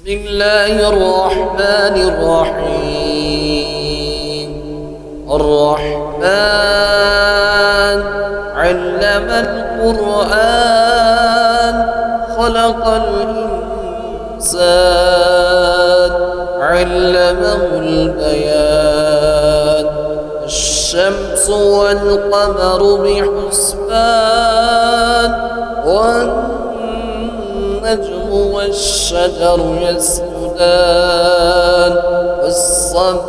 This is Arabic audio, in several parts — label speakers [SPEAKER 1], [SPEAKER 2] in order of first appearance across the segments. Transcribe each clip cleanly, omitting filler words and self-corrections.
[SPEAKER 1] بسم الله الرحمن الرحيم. الرحمن علم القرآن خلق الإنسان علمه البيان. الشمس والقمر بحسبان والنجم والشجر يسجدان. والسماء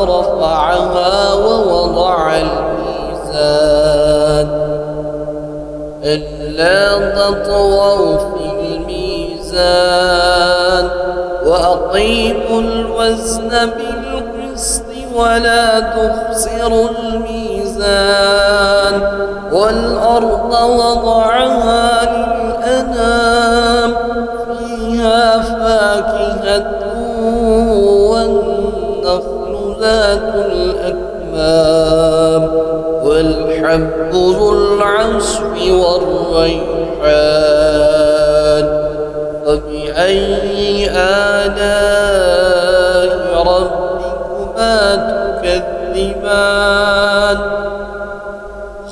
[SPEAKER 1] رفعها ووضع الميزان ألا تطغوا في الميزان وأقيموا الوزن بالقسط ولا تخسروا الميزان. والأرض وضعها للأنام فيها فاكهة والنخل ذات الأكمام والحب ذو العصف والريحان. فبأي آلاء ربكما تكذبان؟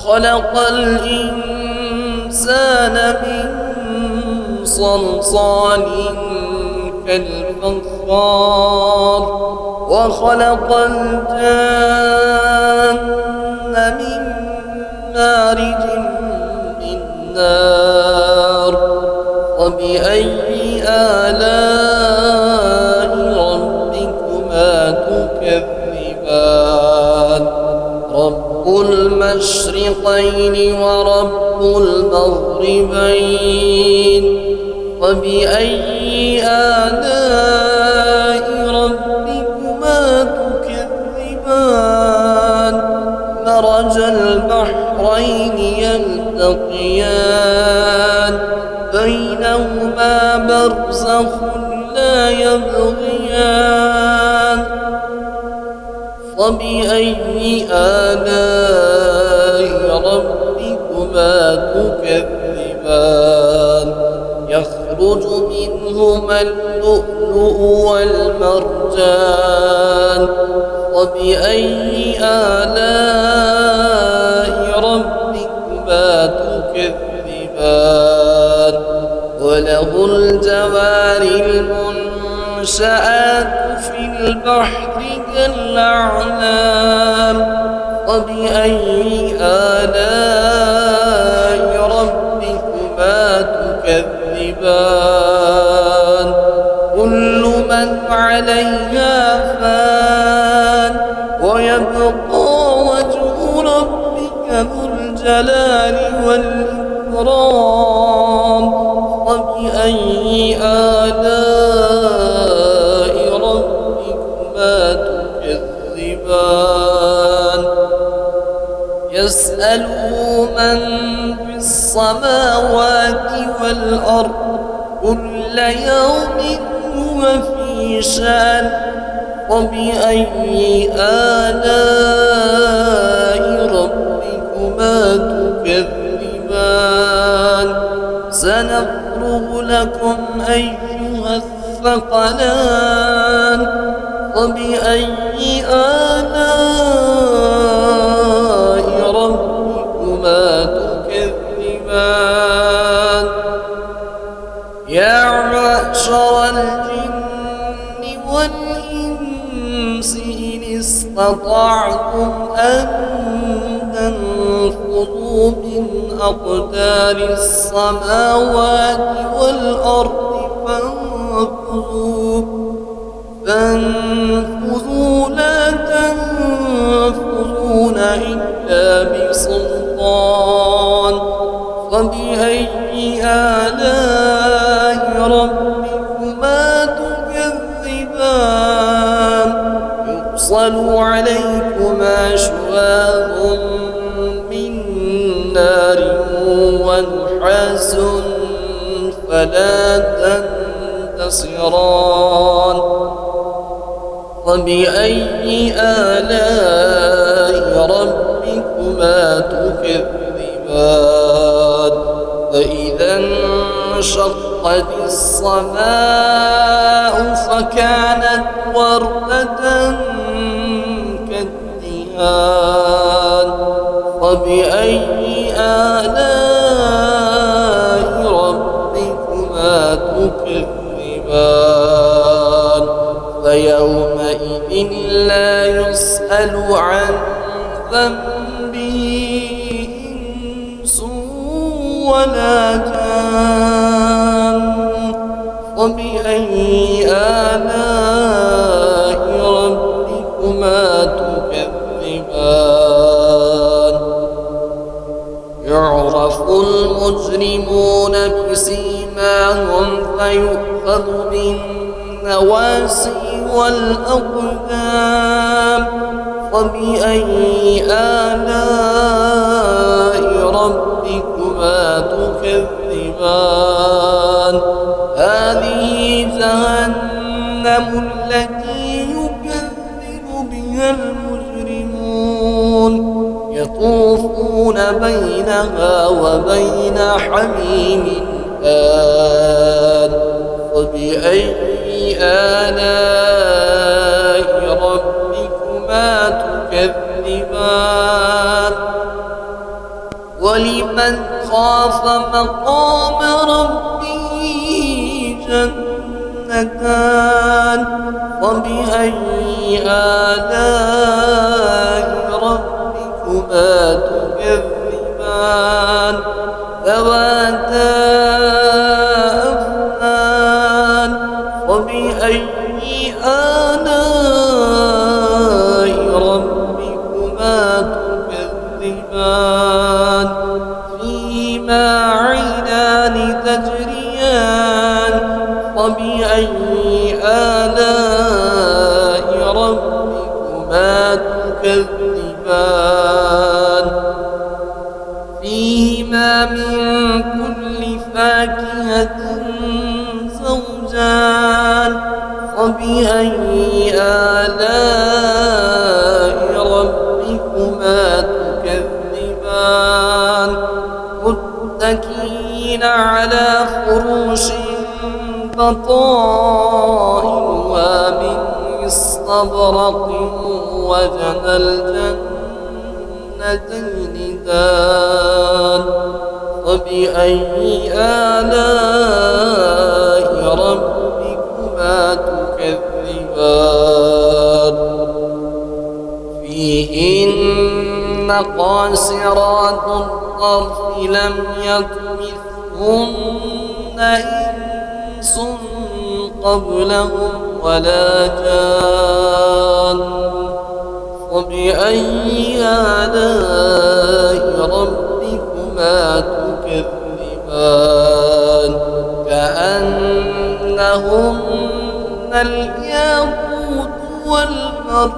[SPEAKER 1] خلق الإنسان من صلصال كالفخار وخلق الجن من مارج من نار. وبأي آلاء ربكما تكذبان؟ رب المشرقين ورب المغربين. وبأي آلاء ربكما تكذبان؟ مرج البحرين يلتقيان بينهما برزخ لا يبغيان. فبأي آلاء ربكما تكذبان؟ يخرج منهما اللؤلؤ والمرجان. وبأي آلاء ربكما تكذبان؟ وله الجوار المنشآت في البحر كالأعلام. وبأي آلاء ربكما تكذبان؟ كل من عليها فان ويبقى وجه ربك ذو الجلال والإكرام. وبأي آلاء ربكما تكذبان؟ يسأله من في السماوات والأرض كل يوم هو في شأن. وبأي آلاء ربكما تكذبان؟ سنفرغ لكم أيها الثقلان. وبأي آلاء ربكما تكذبان؟ يا معشر الجن والإنس إن استطعتم أن تنفذوا من أقدار السماوات والأرض فانفذوا لا تنفذون إلا بسلطان. فبأي آلاء ربكما تكذبان؟ يرسل عليكما شواظ من نار ونحاس فلا تنتصران. وبأي آلاء ربكما تكذبان؟ فإذا انشق وانشقت السماء فكانت وردة كالدهان فبأي آلاء ربكما تكذبان فيومئذ لا يسأل عن ذنبه إنس ولا جان فبأي آلاء ربكما تكذبان يعرف المجرمون بسيماهم فيؤخذ بالنواسي والأقدام فبأي آلاء ربكما تكذبان هذه جهنم التي يكذب بها المجرمون يطوفون بينها وبين حميم آن فبأي آلاء ربكما تكذبان ولمن خاف مقام ربه جنتان فبأي آلاء ربكما تكذبان ذواتا أفنان فبأي آلاء ربكما تكذبان فيهما عينان تجريان فبأي آلاء ربكما تكذبان فيهما من كل فاكهة زوجان فبأي آلاء ربكما تكذبان متكئين على فروش بطائنها من استبرق وجنى الجنتين دان فبأي آلاء ربكما تكذبان فيهن قاصرات الطرف لم يطمثهن إنس قبلهم ولا جان فبأي آلاء ربكما تكذبان كأنهن الياقوت والمرجان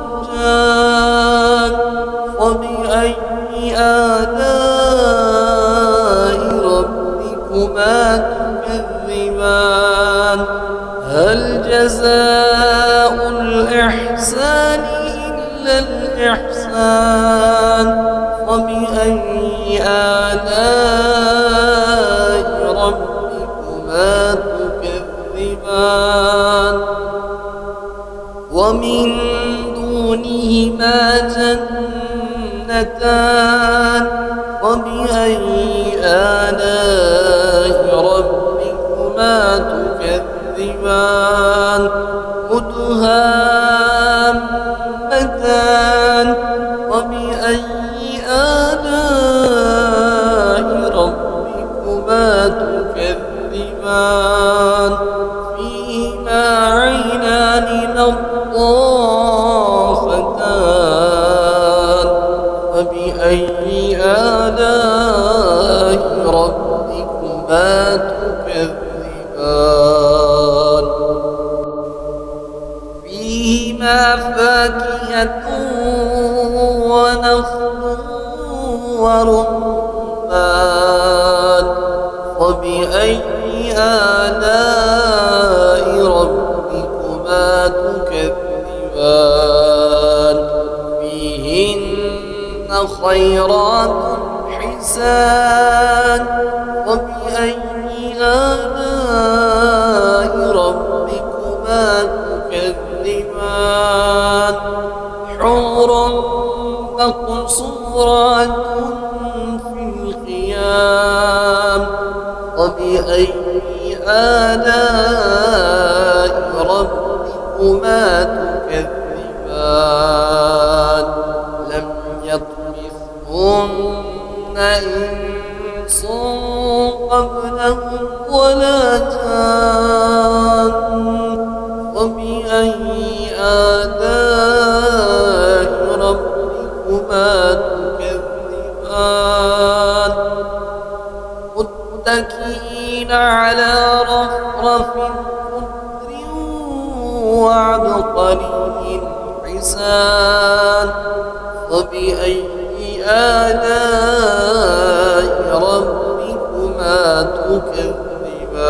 [SPEAKER 1] فبأي آلاء ربكما تكذبان هل جزاء الإحسان إلا الإحسان فبأي آلاء ربكما تكذبان ومن دونهما جنتان فبأي آلاء ربكما تكذبان مدهامتان فبأي آلاء ربكما تكذبان فيهما عينان نضاختان فبأي آلاء ربكما تكذبان فيهما فاكهة ونخل ورمان فبأي آلاء ربكما تكذبان فيهن خيرات حسان فبأي آلاء ربكما تكذبان حور مقصورات في الخيام فبأي آلاء ربكما تكذبان لم يطمثهن إنس قبلهم ولا جان فبأي آلاء ربكما تكذبان متكئين على رفرف خضر وعبقري حسان فبأي آلاء ربكما تكذبان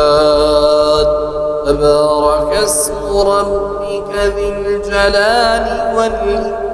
[SPEAKER 1] تبارك اسم ربك ذي الجلال والإكرام